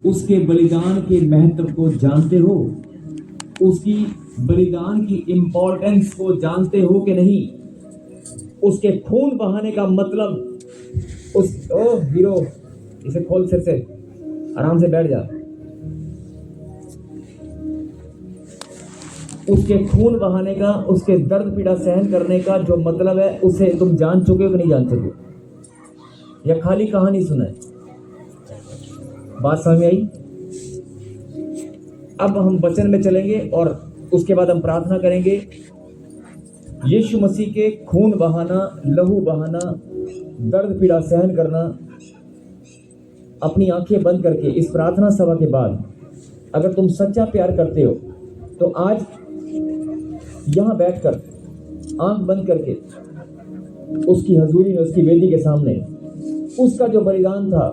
उसके बलिदान के महत्व को जानते हो? उसकी बलिदान की इंपॉर्टेंस को जानते हो कि नहीं? उसके खून बहाने का मतलब ओ हीरो, इसे खोल सिर से, आराम से बैठ जा। उसके खून बहाने का, उसके दर्द पीड़ा सहन करने का जो मतलब है, उसे तुम जान चुके हो कि नहीं जान चुके? या खाली कहानी सुना है? बात समझ में आई? अब हम वचन में चलेंगे और उसके बाद हम प्रार्थना करेंगे। यीशु मसीह के खून बहाना, लहू बहाना, दर्द पीड़ा सहन करना, अपनी आंखें बंद करके इस प्रार्थना सभा के बाद अगर तुम सच्चा प्यार करते हो तो आज यहां बैठकर आंख बंद करके उसकी हजूरी में, उसकी वेदी के सामने उसका जो बलिदान था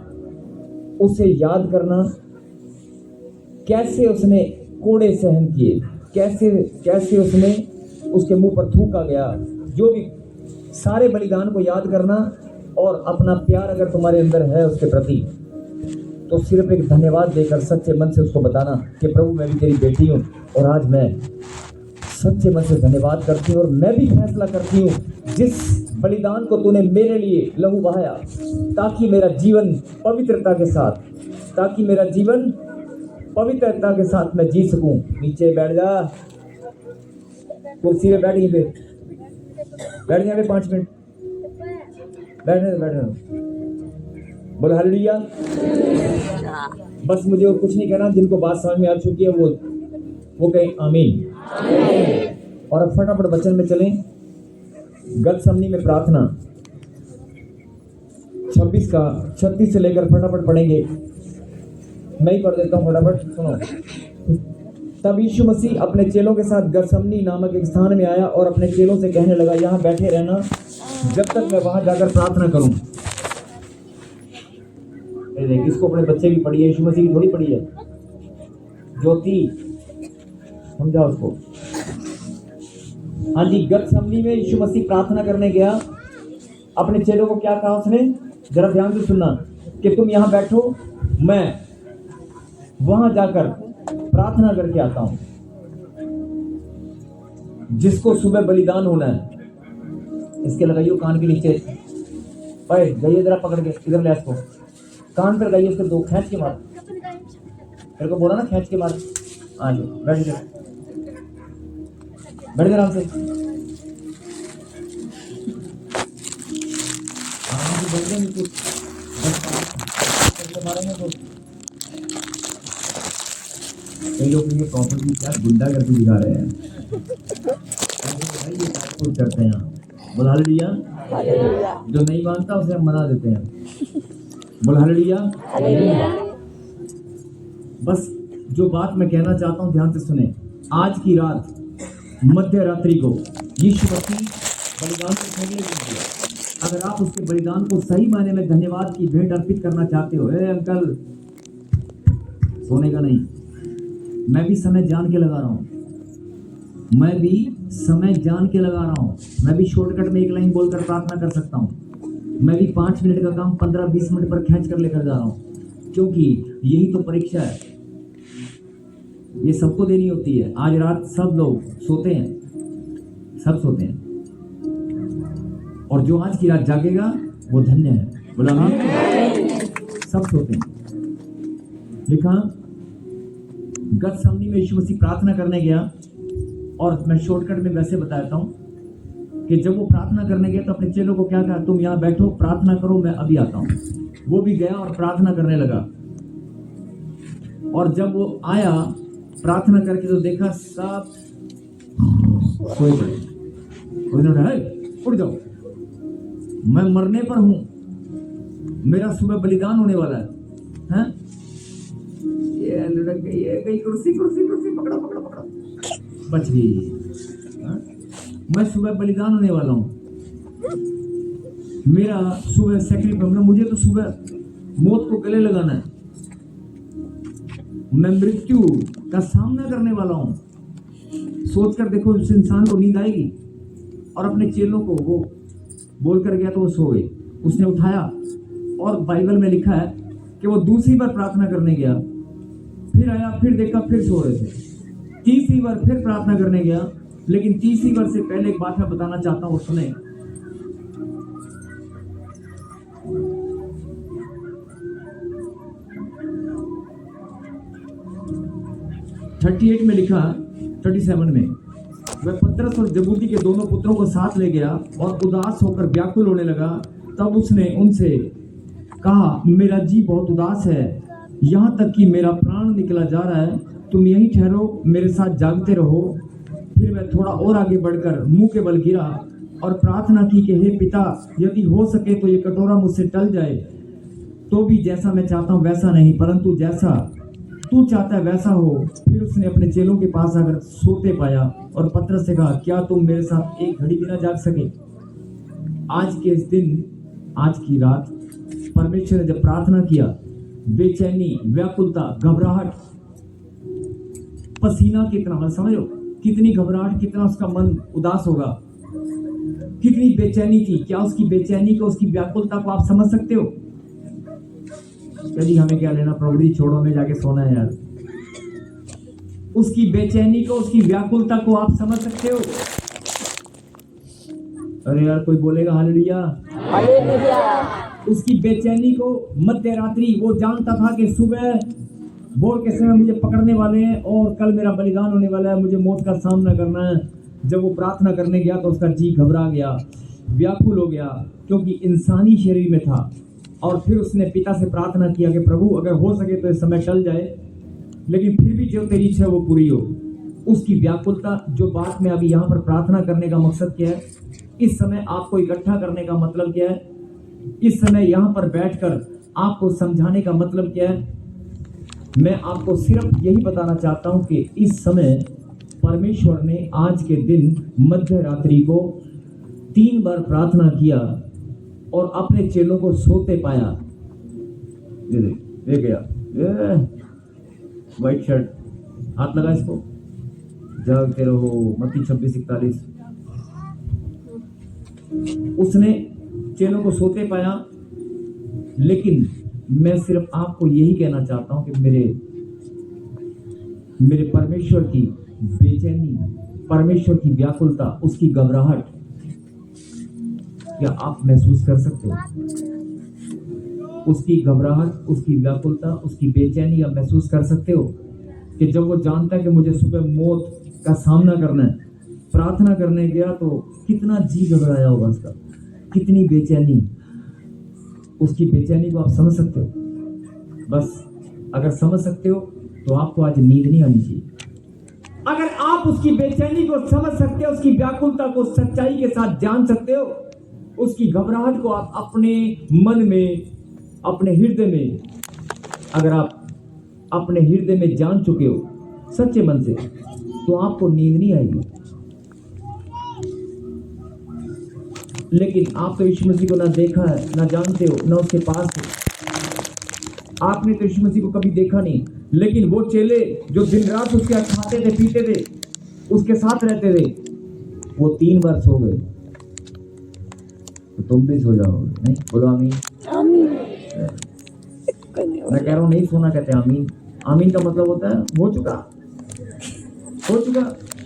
उसे याद करना। कैसे उसने कोड़े सहन किए, कैसे उसने उसके मुंह पर थूका गया, जो भी सारे बलिदान को याद करना। और अपना प्यार अगर तुम्हारे अंदर है उसके प्रति तो सिर्फ एक धन्यवाद देकर सच्चे मन से उसको बताना कि प्रभु मैं भी तेरी बेटी हूँ और आज मैं सच्चे मन से धन्यवाद करती हूँ और मैं भी फैसला करती हूँ जिस बलिदान को तूने मेरे लिए लहू बहाया ताकि मेरा जीवन पवित्रता के साथ मैं जी सकूं। नीचे बैठ जा, कुर्सी पे बैठ, पे बैठ जा 5 मिनट, बैठने बोल हालेलुया। बस मुझे और कुछ नहीं कहना, जिनको बात समझ में आ चुकी है वो कहें आमीन। और अब फटाफट वचन में चलें। गतसमनी में प्रार्थना 36 से लेकर फटाफट पढ़ेंगे। मैं ही पढ़ देता हूँ, फटाफट सुनो। तब यीशु मसीह अपने चेलों के साथ गतसमनी नामक एक स्थान में आया और अपने चेलों से कहने लगा, यहाँ बैठे रहना जब तक मैं वहां जाकर प्रार्थना करूं। देख, इसको अपने बच्चे की पढ़ी है, यीशु मसीह की थोड़ी पढ़ी है। ज्योति समझा उसको। हाँ जी, गतसमनी में यीशु मसीह प्रार्थना करने गया। अपने चेलों को क्या कहा उसने? जरा ध्यान से सुनना कि तुम यहां बैठो, मैं वहां जाकर प्रार्थना करके आता हूं। जिसको सुबह बलिदान होना है, इसके लगाइयो कान के नीचे, ओए जाइए जरा पकड़ के, इधर ले इसको, कान पर लगाइए, इसके 2 खींच के मार। मेरे को बोला ना खींच के मार। आ जाओ, बैठ जाओ, बैठ जाओ आराम से। मारेंगे तो कई लोग ये प्रॉपर्टी क्या गुंडा करके दिखा रहे हैं। भाई ये कुछ करते हैं, बोल हालेलुया। जो नहीं मानता उसे हम मना देते हैं, बोल हालेलुया। बस जो बात मैं कहना चाहता हूं ध्यान से सुने। आज की रात मध्य रात्रि को यीशु मसीह बलिदान को खोलने दीजिए। अगर आप उसके बलिदान को सही मायने में धन्यवाद की भेंट अर्पित करना चाहते हो, अंकल सोने का नहीं, मैं भी समय जान के लगा रहा हूं, मैं भी शॉर्टकट में एक लाइन बोलकर प्रार्थना कर सकता हूं, मैं भी 5 मिनट का काम 15-20 मिनट पर खींच कर लेकर जा रहा हूं, क्योंकि यही तो परीक्षा है, ये सबको देनी होती है। आज रात सब लोग सोते हैं, सब सोते हैं, और जो आज की रात जागेगा वो धन्य है, बोला ना। सब सोते हैं। लिखा गतसमनी में यीशु मसीह प्रार्थना करने गया, और मैं शॉर्टकट में वैसे बताता हूं कि जब वो प्रार्थना करने गया तो अपने चेलों को क्या कहा, तुम यहां बैठो, प्रार्थना करो, मैं अभी आता हूं। वो भी गया और प्रार्थना करने लगा, और जब वो आया प्रार्थना करके तो देखा सब सोए पड़े। उठ जाओ, मैं मरने पर हूं, मेरा सुबह बलिदान होने वाला है। ये लुढ़क गई कुर्सी पकड़ा बच गई। मैं सुबह बलिदान होने वाला हूं, मेरा सुबह सैक्रिफाइस, मुझे तो सुबह मौत को गले लगाना है, मैं मृत्यु का सामना करने वाला हूं। सोचकर देखो, उस इंसान को नींद आएगी। और अपने चेलों को वो बोलकर गया तो वो सो गए। उसने उठाया, और बाइबल में लिखा है कि वो दूसरी बार प्रार्थना करने गया फिर आया, फिर देखा, फिर सो रहे थे। तीसरी बार फिर प्रार्थना करने गया, लेकिन तीसरी बार से पहले एक बात मैं बताना चाहता हूँ, सुने। 38 में लिखा, 37 में, वह पतरस और जबूदी के दोनों पुत्रों को साथ ले गया और उदास होकर व्याकुल होने लगा। तब उसने उनसे कहा, मेरा जी बहुत उदास है, यहाँ तक कि मेरा प्राण निकला जा रहा है। तुम यहीं ठहरो, मेरे साथ जागते रहो। फिर मैं थोड़ा और आगे बढ़कर मुंह के बल गिरा और प्रार्थना की कि हे पिता, यदि हो सके तो ये कटोरा मुझसे टल जाए, तो भी जैसा मैं चाहता हूँ वैसा नहीं, परंतु जैसा तू चाहता है वैसा हो। फिर उसने अपने चेलों के पास आकर सोते पाया और पतरस से कहा, क्या तुम मेरे साथ एक घड़ी भी ना जाग सके? आज के इस दिन, आज की रात परमेश्वर ने जब प्रार्थना किया, बेचैनी, व्याकुलता, घबराहट, पसीना कितना, समझो कितनी घबराहट, कितना उसका मन उदास होगा, कितनी बेचैनी थी। क्या उसकी बेचैनी को, उसकी व्याकुलता को आप समझ सकते हो? यदि हमें क्या लेना, प्रभु छोड़ो, हमें जाके सोना है यार। उसकी बेचैनी को, उसकी व्याकुलता को आप समझ सकते हो? अरे यार कोई बोलेगा हालेलुया। उसकी बेचैनी को, मध्य रात्रि, वो जानता था कि सुबह भोर के समय मुझे पकड़ने वाले हैं और कल मेरा बलिदान होने वाला है, मुझे मौत का सामना करना है। जब वो प्रार्थना करने गया तो उसका जी घबरा गया, व्याकुल हो गया, क्योंकि इंसानी शरीर में था। और फिर उसने पिता से प्रार्थना किया कि प्रभु अगर हो सके तो इस समय टल जाए, लेकिन फिर भी जो तेरी इच्छा वो पूरी हो। उसकी व्याकुलता, जो बात में अभी यहाँ पर प्रार्थना करने का मकसद क्या है, इस समय आपको इकट्ठा करने का मतलब क्या है, इस समय यहाँ पर बैठकर आपको समझाने का मतलब क्या है, मैं आपको सिर्फ यही बताना चाहता हूँ कि इस समय परमेश्वर ने आज के दिन मध्य रात्रि को 3 बार प्रार्थना किया और अपने चेलों को सोते पाया। ये गया, व्हाइट शर्ट, हाथ लगा इसको, जागते रहो, मत्ती 26:41। उसने चेलों को सोते पाया। लेकिन मैं सिर्फ आपको यही कहना चाहता हूं कि मेरे परमेश्वर की बेचैनी, परमेश्वर की व्याकुलता, उसकी घबराहट, क्या आप महसूस कर सकते हो? उसकी घबराहट, उसकी व्याकुलता, उसकी बेचैनी आप महसूस कर सकते हो कि जब वो जानता है कि मुझे सुबह मौत का सामना करना है, प्रार्थना करने गया तो कितना जी घबराया होगा उसका, कितनी बेचैनी। उसकी बेचैनी को आप समझ सकते हो? बस अगर समझ सकते हो तो आपको आज नींद नहीं आनी चाहिए। अगर आप उसकी बेचैनी को समझ सकते हो, उसकी व्याकुलता को सच्चाई के साथ जान सकते हो, उसकी घबराहट को आप अपने मन में, अपने हृदय में, अगर आप अपने हृदय में जान चुके हो सच्चे मन से, तो आपको नींद नहीं आएगी। लेकिन आप तो यीशु मसीह को ना देखा है, ना जानते हो, ना उसके पास हो। आपने तो यीशु मसीह को कभी देखा नहीं, लेकिन वो चेले जो दिन रात उसके साथ खाते थे, पीते थे, उसके साथ रहते थे, वो 3 बार सो गए। तो तुम भी सो जाओगे, नहीं? बोलो आमीन। आमीन। मैं कह रहा हूँ नहीं सोना कहते आमीन। आमीन का मतलब होता है हो चुका,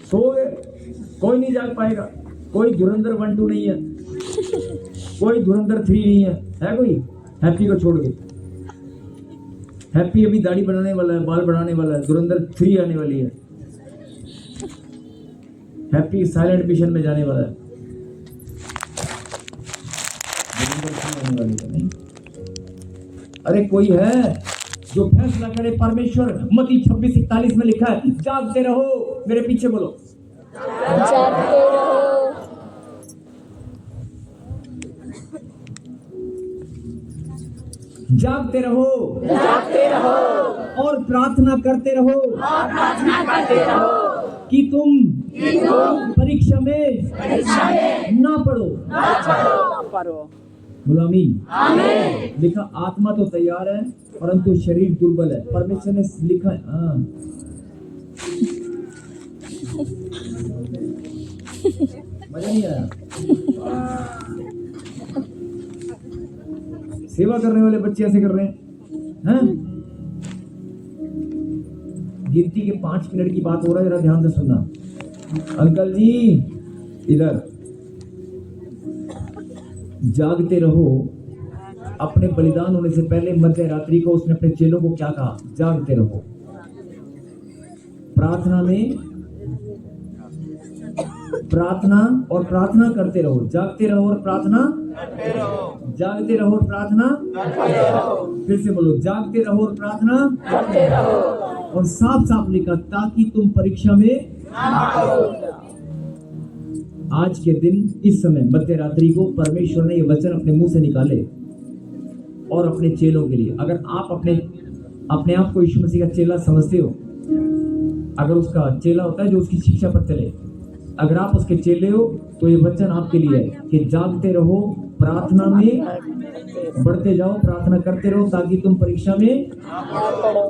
सो गए। कोई नहीं जाग पाएगा। कोई धुरंधर 1 2 नहीं है, कोई धुरंधर 3 नहीं है कोई? हैप्पी को छोड़ के। हैप्पी अभी दाढ़ी बनाने वाला है, बाल बढ़ाने वाला है, धुरंधर 3 आने वाली है। हैप्पी साइलेंट मिशन में जाने वाला है, धुरंधर 3 आने वाली है। नहीं, अरे कोई है जो फैसला करे? परमेश्वर, मत्ती 26:41 में लिखा है, जागते रहो। मेरे पीछे बोलो, जागते रहो। जागते रहो, जागते रहो और प्रार्थना करते रहो, कि तुम परीक्षा में ना पड़ो। बोलो आमीन। आमीन। लिखा, आत्मा तो तैयार है परंतु शरीर दुर्बल है। परमेश्वर ने लिखा है। मजा नहीं आया? सेवा करने वाले बच्चे ऐसे कर रहे हैं। गिनती के 5 मिनट की बात हो रहा है, जरा ध्यान से सुनना। अंकल जी इधर जागते रहो। अपने बलिदान होने से पहले मध्य रात्रि को उसने अपने चेलों को क्या कहा? जागते रहो, प्रार्थना में प्रार्थना और प्रार्थना करते रहो। जागते रहो और प्रार्थना करते रहो। जागते रहो और प्रार्थना करते रहो। फिर से बोलो, जागते रहो और प्रार्थना करते रहो। और साफ साफ लिखा, ताकि तुम परीक्षा में ना पड़ो। आज के दिन इस समय मध्य रात्रि को परमेश्वर ने ये वचन अपने मुंह से निकाले और अपने चेलों के लिए। अगर आप अपने आप को यीशु मसीह का चेला समझते हो, अगर उसका चेला होता है जो उसकी शिक्षा पर चले, अगर आप उसके चेले हो तो ये वचन आपके लिए है कि जागते रहो, प्रार्थना में बढ़ते जाओ, प्रार्थना करते रहो ताकि तुम परीक्षा में पड़ो।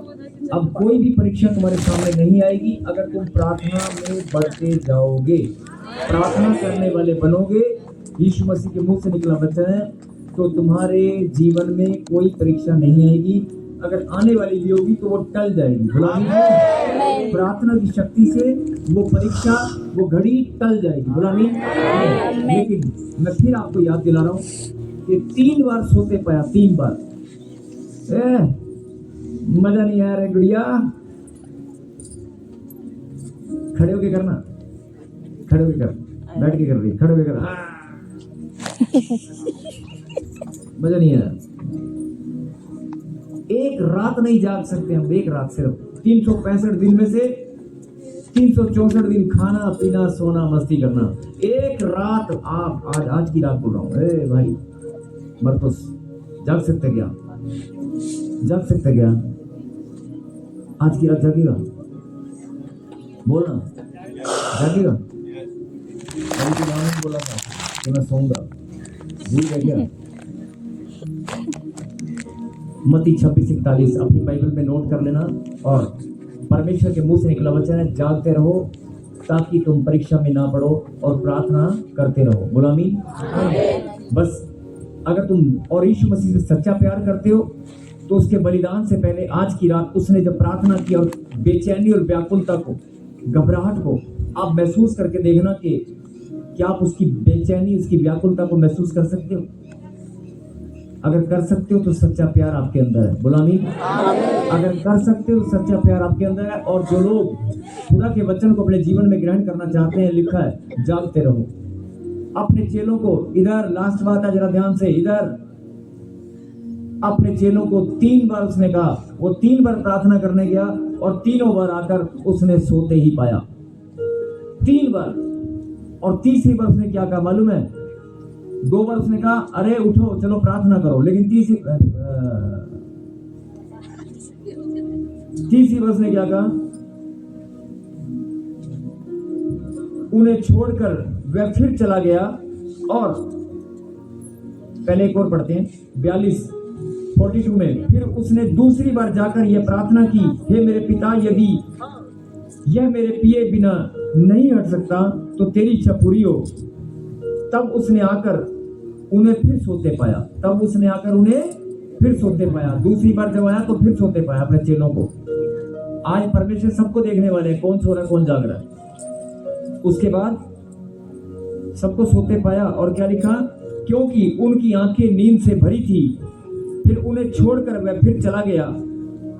अब कोई भी परीक्षा तुम्हारे सामने नहीं आएगी अगर तुम प्रार्थना में बढ़ते जाओगे, प्रार्थना करने वाले बनोगे। यीशु मसीह के मुंह से निकला वचन है, तो तुम्हारे जीवन में कोई परीक्षा नहीं आएगी। अगर आने वाली भी होगी तो वो टल जाएगी। बुलानी प्रार्थना की शक्ति से वो परीक्षा, वो घड़ी टल जाएगी। बुलानी। लेकिन मैं फिर आपको याद दिला रहा हूँ कि 3 बार सोते पाया, 3 बार। मजा नहीं आया रे गुड़िया, खड़े होके करना, खड़े होके कर, बैठ के कर रही, खड़े होके कर। मजा नहीं आया। एक रात नहीं जाग सकते हम, एक रात सिर्फ। 365 दिन में से 364 दिन खाना पीना सोना मस्ती करना, एक रात आप आज की रात बोल रहा हूँ। ए भाई मरकुस, जाग सकते क्या? जाग सकते क्या? आज की रात जागेगा? बोलना, जागेगा? अभी तो मैंने बोला था कि मैं सोऊंगा, भूल गया क्या? मत्ती 26:41 अपनी बाइबल में नोट कर लेना। और परमेश्वर के मुंह से निकला वचन है, जागते रहो ताकि तुम परीक्षा में ना पड़ो और प्रार्थना करते रहो। गुलामी। बस अगर तुम और यीशु मसीह से सच्चा प्यार करते हो तो उसके बलिदान से पहले आज की रात उसने जब प्रार्थना की और बेचैनी और व्याकुलता को, घबराहट को आप महसूस करके देखना कि क्या आप उसकी बेचैनी, उसकी व्याकुलता को महसूस कर सकते हो? अगर कर सकते हो तो सच्चा प्यार आपके अंदर है। बुलानी। अगर कर सकते हो सच्चा प्यार आपके अंदर है। और जो लोग खुदा के वचन को अपने जीवन में ग्रहण करना चाहते हैं, लिखा है जागते रहो। अपने चेलों को इधर, लास्ट बात है, जरा ध्यान से इधर, अपने चेलों को 3 बार उसने कहा। वो 3 बार प्रार्थना करने गया और तीनों बार आकर उसने सोते ही पाया, 3 बार। और तीसरी बार उसने क्या कहा मालूम है? 2 बार उसने कहा अरे उठो चलो प्रार्थना करो, लेकिन तीसरी बार उसने क्या कहा? उन्हें छोड़कर वह फिर चला गया। और पहले एक और पढ़ते हैं 42 में, फिर उसने दूसरी बार जाकर यह प्रार्थना की, हे मेरे पिता, यदि यह मेरे पिए बिना नहीं हट सकता तो तेरी इच्छा पूरी हो। तब उसने आकर उन्हें फिर सोते पाया। तब उसने आकर उन्हें फिर सोते पाया। दूसरी बार जब आया तो फिर सोते पाया अपने चेलों को। आज परमेश्वर सबको देखने वाले हैं, कौन सो रहा है कौन जाग रहा है। उसके बाद सबको सोते पाया। और क्या लिखा? क्योंकि उनकी आंखें नींद से भरी थी। फिर उन्हें छोड़कर वह फिर चला गया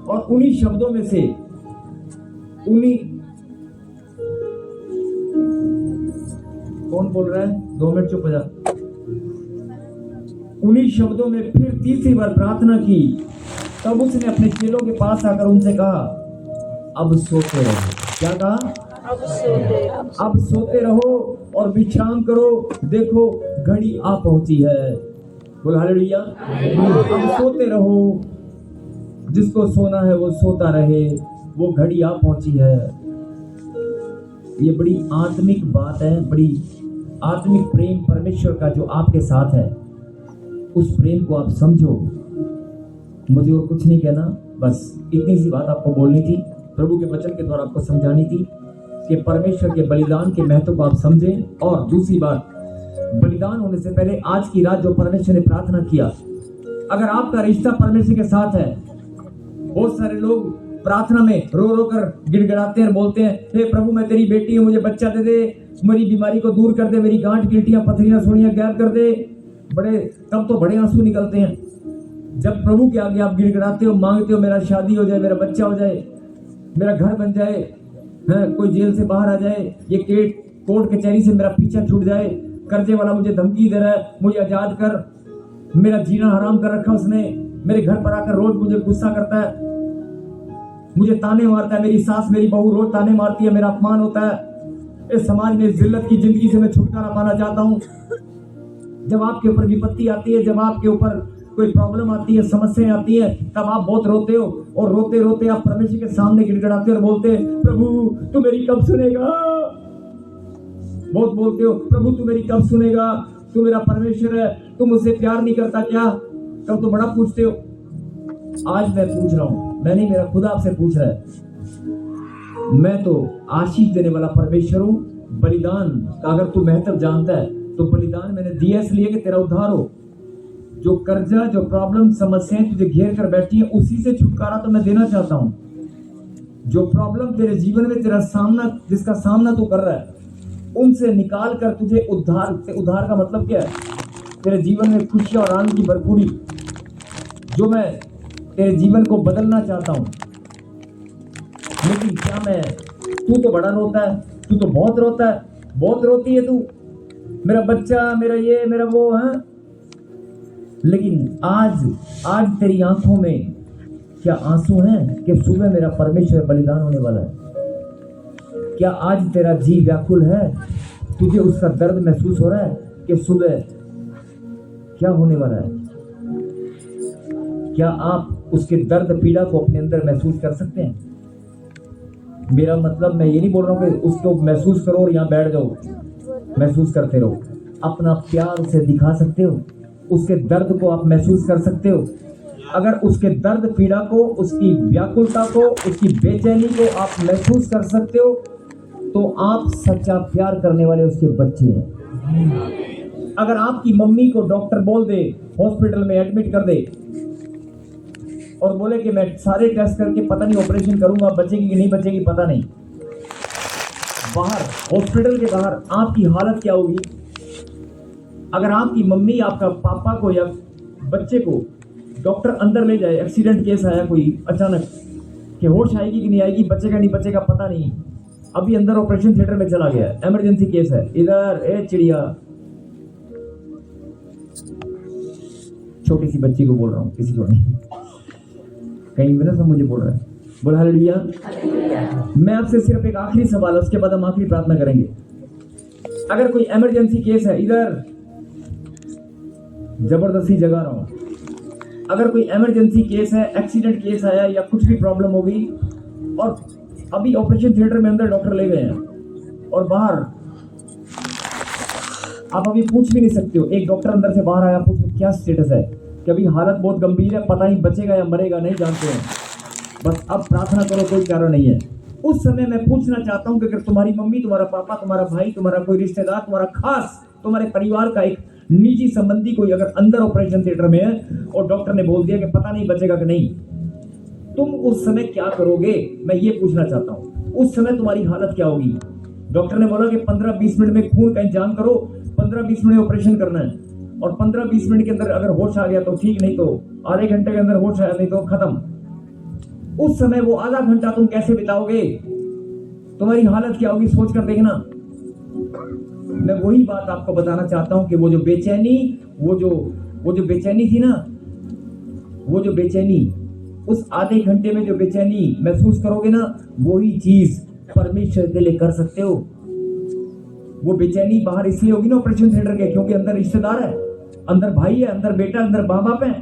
और उन्हीं शब्दों में से कौन बोल रहा है? 2 मिनट चुप हो जा। उन्हीं शब्दों में फिर तीसरी बार प्रार्थना की। तब उसने अपने चेलों के पास आकर उनसे कहा, अब सोते रहो। क्या कहा? अब सोते रहो और विश्राम करो, देखो घड़ी आ पहुंची है। बोल हालेलुया। अब सोते रहो, जिसको सोना है वो सोता रहे, वो घड़ी आ पहुंची है। ये बड़ी आत्मिक बात है, बड़ी आत्मिक प्रेम परमेश्वर का जो आपके साथ है, उस प्रेम को आप समझो। मुझे और कुछ नहीं कहना, बस इतनी सी बात आपको बोलनी थी, प्रभु के वचन के द्वारा आपको समझानी थी कि परमेश्वर के बलिदान के महत्व को आप समझें। और दूसरी बात, बलिदान होने से पहले आज की रात जो परमेश्वर ने प्रार्थना किया, अगर आपका रिश्ता परमेश्वर के साथ है, बहुत सारे लोग प्रार्थना में रो रो कर गिड़गिड़ाते हैं, बोलते हैं हे प्रभु मैं तेरी बेटी हूँ, मुझे बच्चा दे दे, मेरी बीमारी को दूर कर दे, मेरी गांठ गिल्टियां पथरियां सूढ़ियां गायब कर दे। तब तो बड़े आंसू निकलते हैं जब प्रभु के आगे आप गिड़गिड़ाते हो, मांगते हो मेरा शादी हो जाए, मेरा बच्चा हो जाए, मेरा घर बन जाए, है कोई जेल से बाहर आ जाए, ये कोर्ट कचहरी से मेरा पीछा छूट जाए, कर्जे वाला मुझे धमकी दे रहा है, मुझे आजाद कर, मेरा जीना हराम कर रखा उसने, मेरे घर पर आकर रोज मुझे गुस्सा करता है, मुझे ताने मारता है, मेरी सास मेरी बहू रोज ताने मारती है, मेरा अपमान होता है, इस समाज में जिल्लत की जिंदगी से मैं छुटकारा पाना चाहता हूँ। जब आपके ऊपर विपत्ति आती है, जब आपके ऊपर कोई प्रॉब्लम आती है, समस्याएं आती है, तब आप बहुत रोते हो और रोते रोते आप परमेश्वर के सामने गिड़गिड़ाते और बोलते प्रभु तू मेरी कब सुनेगा, बहुत बोलते हो प्रभु तू मेरी कब सुनेगा, तू मेरा परमेश्वर है, तू मुझसे प्यार नहीं करता क्या, तब तो बड़ा पूछते हो। आज मैं पूछ रहा हूं, मैं नहीं, मेरा खुदा आपसे पूछ रहा है। मैं तो आशीष देने वाला परमेश्वर हूं। बलिदान का अगर तू महत्व जानता है तो बलिदान मैंने दिया इसलिए कि तेरा उद्धार हो। जो कर्जा, जो प्रॉब्लम, समस्याएं तुझे घेर कर बैठी है, उसी से छुटकारा तो मैं देना चाहता हूं। जो प्रॉब्लम तेरे जीवन में तेरा सामना, जिसका सामना तू कर रहा है, उनसे निकाल कर तुझे उद्धार का मतलब क्या है? तेरे जीवन में खुशियां और आनंद की भरपूरी, जो मैं तेरे जीवन को बदलना चाहता हूं। लेकिन क्या मैं, तू तो बड़ा रोता है, तू तो बहुत रोता है, बहुत रोती है तू, मेरा बच्चा, मेरा ये, मेरा वो है। लेकिन आज तेरी आंखों में क्या आंसू हैं कि सुबह मेरा परमेश्वर बलिदान होने वाला है? क्या आज तेरा जी व्याकुल है, तुझे उसका दर्द महसूस हो रहा है कि सुबह क्या होने वाला है? क्या आप उसके दर्द पीड़ा को अपने अंदर महसूस कर सकते हैं? मेरा मतलब, मैं ये नहीं बोल रहा हूँ कि उसको महसूस करो और यहाँ बैठ जाओ, महसूस करते रहो। अपना प्यार उसे दिखा सकते हो, उसके दर्द को आप महसूस कर सकते हो। अगर उसके दर्द पीड़ा को, उसकी व्याकुलता को, उसकी बेचैनी को आप महसूस कर सकते हो, तो आप सच्चा प्यार करने वाले उसके बच्चे हैं। अगर आपकी मम्मी को डॉक्टर बोल दे, हॉस्पिटल में एडमिट कर दे और बोले कि मैं सारे टेस्ट करके पता नहीं ऑपरेशन करूंगा, बचेगी कि नहीं बचेगी पता नहीं, बाहर हॉस्पिटल के बाहर आपकी हालत क्या होगी? अगर आपकी मम्मी, आपका पापा को या बच्चे को डॉक्टर अंदर ले जाए, एक्सीडेंट केस आया कोई अचानक, कि होश आएगी कि नहीं आएगी, बचेगा नहीं बचेगा पता नहीं, अभी अंदर ऑपरेशन थिएटर में चला गया, इमरजेंसी केस है, इधर ए चिड़िया, छोटी सी बच्ची को बोल रहा हूँ, किसी को नहीं, कहीं भी ना सब मुझे बोल रहा है, बोल हालेलुया। मैं आपसे सिर्फ एक आखिरी सवाल, उसके बाद हम आखिरी प्रार्थना करेंगे। अगर कोई इमरजेंसी केस है, इधर जबरदस्ती जगा रहा हूं, अगर कोई इमरजेंसी केस है, एक्सीडेंट केस आया या कुछ भी प्रॉब्लम हो गई और अभी ऑपरेशन थिएटर में अंदर डॉक्टर ले गए हैं और बाहर आप अभी पूछ भी नहीं सकते हो, एक डॉक्टर अंदर से बाहर आया, पूछ क्या स्टेटस है, कि अभी हालत बहुत गंभीर है, पता नहीं बचेगा या मरेगा, नहीं जानते हैं, बस अब प्रार्थना करो, कोई कारण नहीं है। उस समय मैं पूछना चाहता हूं कि अगर तुम्हारी मम्मी, तुम्हारा पापा, तुम्हारा भाई, तुम्हारा कोई रिश्तेदार, तुम्हारा खास, तुम्हारे परिवार का एक निजी संबंधी कोई अगर अंदर ऑपरेशन थिएटर में है और डॉक्टर ने बोल दिया कि पता नहीं बचेगा कि नहीं, तुम उस समय क्या करोगे? मैं ये पूछना चाहता हूं, उस समय तुम्हारी हालत क्या होगी? डॉक्टर ने बोला कि 15-20 मिनट में खून का इंतजाम करो, 15-20 मिनट में ऑपरेशन करना है, और 15-20 मिनट के अंदर अगर होश आ गया तो ठीक, नहीं तो आधे घंटे के अंदर होश आया, नहीं तो खत्म। उस समय वो आधा घंटा तुम कैसे बिताओगे? तुम्हारी हालत क्या होगी? सोच कर देखना। मैं वही बात आपको बताना चाहता हूं कि वो जो बेचैनी, वो जो बेचैनी थी ना, वो जो बेचैनी, उस आधे घंटे में जो बेचैनी महसूस करोगे ना, वही चीज परमेश्वर के लिए कर सकते हो। वो बेचैनी बाहर इसलिए होगी ना ऑपरेशन थिएटर के, क्योंकि अंदर रिश्तेदार है, अंदर भाई है, अंदर बेटा, अंदर माँ बाप है।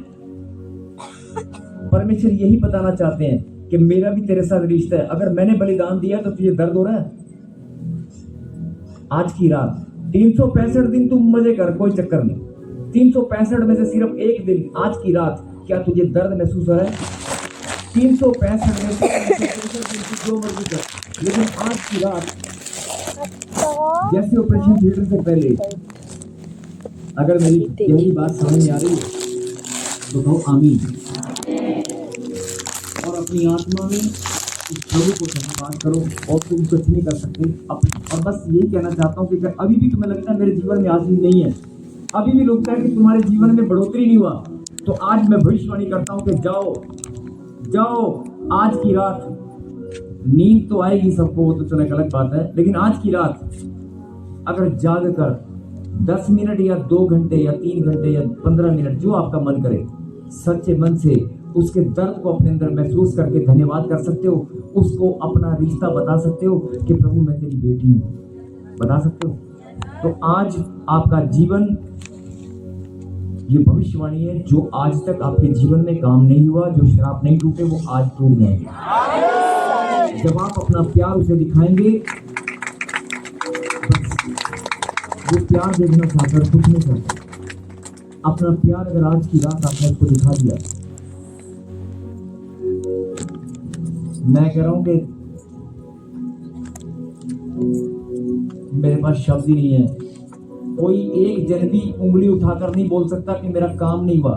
परमेश्वर यही बताना चाहते हैं कि मेरा भी तेरे साथ रिश्ता है। अगर मैंने बलिदान दिया तो तुझे दर्द हो रहा है? आज की रात 365 दिन तुम मजे कर, कोई चक्कर नहीं, 365 में से सिर्फ एक दिन, आज की रात, क्या तुझे दर्द महसूस हो रहा है? 365 में से 365 दिन जो मर्जी कर, लेकिन आज की रात जैसे ऑपरेशन थिएटर से पहले अगर मेरी यही बात समझ में आ रही है तो कहो आमीन, और अपनी आत्मा में उस प्रभु को धन्यवाद करो और तुम कुछ नहीं कर सकते और बस यही कहना चाहता हूँ कि अगर अभी भी तुम्हें लगता है मेरे जीवन में हासिल नहीं है, अभी भी लगता है कि तुम्हारे जीवन में बढ़ोतरी नहीं हुआ, तो आज मैं भविष्यवाणी करता हूँ कि जाओ जाओ आज की रात, नींद तो आएगी सबको, वो तो चलो एक अलग बात है, लेकिन आज की रात अगर जाग कर 10 मिनट या 2 घंटे या 3 घंटे या 15 मिनट जो आपका मन करे, सच्चे मन से उसके दर्द को अपने अंदर महसूस करके धन्यवाद कर सकते हो, उसको अपना रिश्ता बता सकते हो कि प्रभु मैं तेरी बेटी हूँ, बता सकते हो। तो आज आपका जीवन, ये भविष्यवाणी है, जो आज तक आपके जीवन में काम नहीं हुआ, जो श्राप नहीं टूटे, वो आज टूट जाएंगे जब आप अपना प्यार उसे दिखाएंगे। वो प्यार देखना चाहता है, कुछ नहीं चाहता। अपना प्यार अगर आज की रात आपने उसको दिखा दिया, मैं कह रहा हूं कि मेरे पास शब्द ही नहीं है। कोई एक जन भी उंगली उठाकर नहीं बोल सकता कि मेरा काम नहीं हुआ।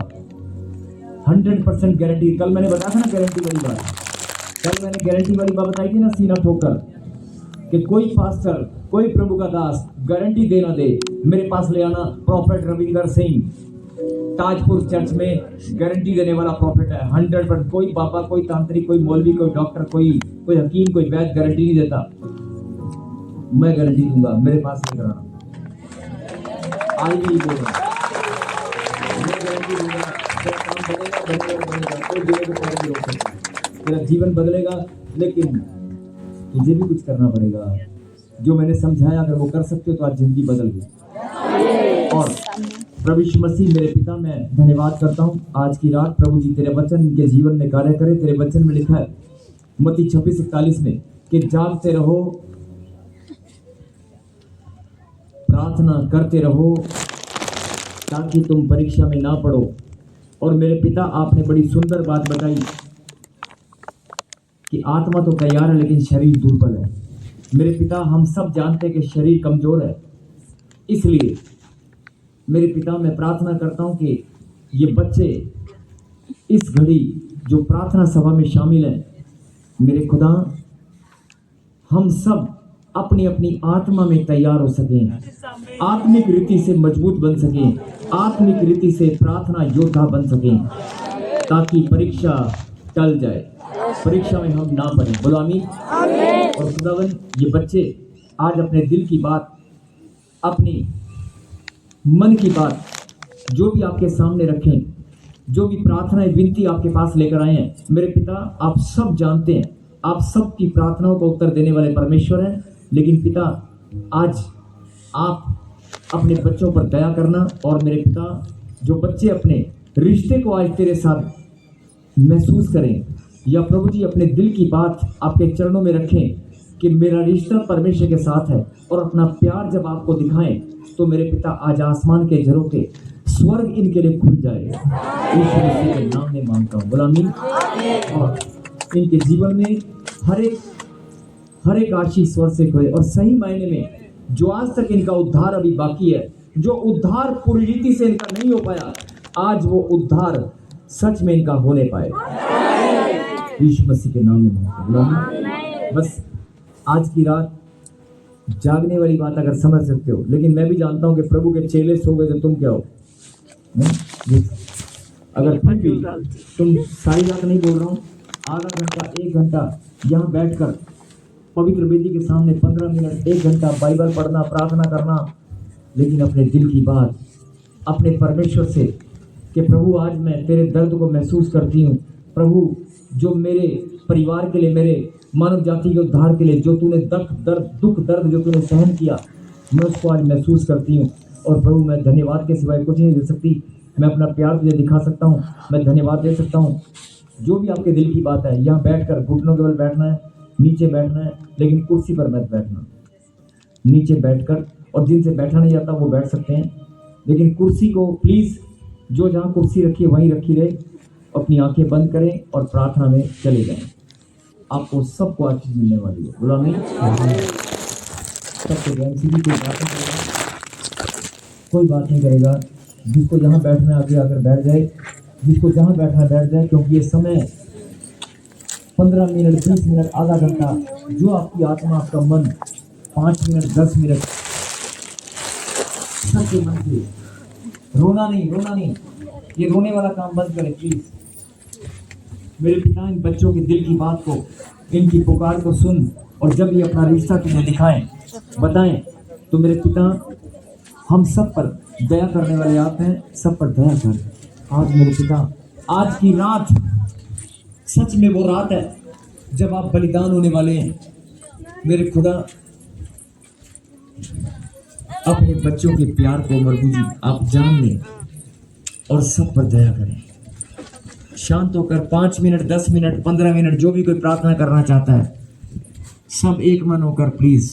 100% गारंटी। कल मैंने बताया था ना गारंटी वाली बात, कल मैंने गारंटी वाली बात बताई थी ना, सीना ठोकर, कि कोई पास्टर, कोई प्रभु का दास गारंटी दे ना दे, मेरे पास ले आना प्रॉफेट रविंदर सिंह, ताजपुर चर्च में गारंटी देने वाला प्रॉफिट है। 100%। कोई बाबा, कोई तांत्रिक, कोई मौलवी, कोई डॉक्टर, कोई हकीम, कोई वैद्य गारंटी नहीं देता। मैं गारंटी दूंगा, मेरे पास नहीं कराना। आज भी बोल रहा हूं, मैं गारंटी दूंगा, तेरा काम बदलेगा, कोई जीवन को नहीं रोक सकता। तेरा जीवन बदलेगा, लेकिन तुझे भी कुछ करना पड़ेगा। जो मैंने समझाया, अगर वो कर सकते हो तो आज जिंदगी बदल गई। और प्रभु यीशु मसीह मेरे पिता, मैं धन्यवाद करता हूँ आज की रात। प्रभु जी तेरे वचन के जीवन में कार्य करे। तेरे वचन में लिखा है मत्ती 26:41 में कि जागते रहो, प्रार्थना करते रहो, ताकि तुम परीक्षा में ना पड़ो। और मेरे पिता, आपने बड़ी सुंदर बात बताई कि आत्मा तो तैयार है लेकिन शरीर दुर्बल है। मेरे पिता, हम सब जानते हैं कि शरीर कमजोर है, इसलिए मेरे पिता मैं प्रार्थना करता हूं कि ये बच्चे इस घड़ी जो प्रार्थना सभा में शामिल हैं, मेरे खुदा, हम सब अपनी अपनी आत्मा में तैयार हो सकें, आत्मिक रीति से मजबूत बन सकें, आत्मिक रीति से प्रार्थना योद्धा बन सकें, ताकि परीक्षा टल जाए, परीक्षा में हम ना पड़े। बोलो आमीन। और खुदावन, ये बच्चे आज अपने दिल की बात, अपनी मन की बात जो भी आपके सामने रखें, जो भी प्रार्थनाएं विनती आपके पास लेकर आए हैं, मेरे पिता आप सब जानते हैं, आप सब की प्रार्थनाओं को उत्तर देने वाले परमेश्वर हैं। लेकिन पिता, आज आप अपने बच्चों पर दया करना। और मेरे पिता, जो बच्चे अपने रिश्ते को आज तेरे साथ महसूस करें, या प्रभु जी अपने दिल की बात आपके चरणों में रखें कि मेरा रिश्ता परमेश्वर के साथ है, और अपना प्यार जब आपको दिखाएं, तो मेरे पिता आज आसमान के झरोखे, स्वर्ग इनके लिए खुल जाए। यीशु मसीह के नाम में मांगता हूँ, बोला आमीन। और इनके जीवन में हर एक आशीष स्वर्ग से खोए, और सही मायने में जो आज तक इनका उद्धार अभी बाकी है, जो उद्धार पूरी रीति से इनका नहीं हो पाया, आज वो उद्धार सच में इनका होने पाए। यीशु मसीह के नाम में मांगता हूँ, बोला आमीन। बस आज की रात जागने वाली बात अगर समझ सकते हो, लेकिन मैं भी जानता हूं कि प्रभु के चेले सो गए तो तुम क्या हो। अगर फिर भी तुम सारी रात नहीं बोल रहा हूं, आधा घंटा 1 घंटा यहाँ बैठकर पवित्र वेदी के सामने 15 मिनट 1 घंटा बाइबल पढ़ना, प्रार्थना करना, लेकिन अपने दिल की बात अपने परमेश्वर से कि प्रभु आज मैं तेरे दर्द को महसूस करती हूँ। प्रभु, जो मेरे परिवार के लिए, मेरे मानव जाति के उद्धार के लिए जो तूने दुख दर्द जो तूने सहन किया, मैं उसको आज महसूस करती हूँ। और प्रभु, मैं धन्यवाद के सिवाय कुछ नहीं दे सकती। मैं अपना प्यार तुझे दिखा सकता हूँ, मैं धन्यवाद दे सकता हूँ। जो भी आपके दिल की बात है, यहाँ बैठकर घुटनों के बल बैठना है, नीचे बैठना है, लेकिन कुर्सी पर मत बैठना। नीचे बैठकर, और जिनसे बैठा नहीं जाता वो बैठ सकते हैं, लेकिन कुर्सी को प्लीज़, जो जहाँ कुर्सी रखी है वहीं रखी रहे। अपनी आंखें बंद करें और प्रार्थना में चले जाएं। आपको सबको आशीष मिलने वाली है। बोला नहीं? सबको ज्ञान सीधी कोई बात नहीं करेगा। जिसको जहाँ बैठना है आगे आकर बैठ जाए, जिसको जहाँ बैठना बैठ जाए, क्योंकि ये समय 15 मिनट, 20 मिनट, आधा घंटा, जो आपकी आत्मा, आपका मन, 5 मिनट, 10 मिनट, सच्चे मन से रोना नहीं, ये रोने वाला काम बंद करें प्लीज। मेरे पिता इन बच्चों के दिल की बात को, इनकी पुकार को सुन, और जब ये अपना रिश्ता तुम्हें दिखाएं, बताएं, तो मेरे पिता हम सब पर दया करने वाले आप हैं, सब पर दया कर। आज मेरे पिता, आज की रात सच में वो रात है जब आप बलिदान होने वाले हैं। मेरे खुदा, अपने बच्चों के प्यार को मरबू जी आप जान लें और सब पर दया करें। शांत होकर 5 मिनट, 10 मिनट, 15 मिनट, जो भी कोई प्रार्थना करना चाहता है, सब एक मन होकर प्लीज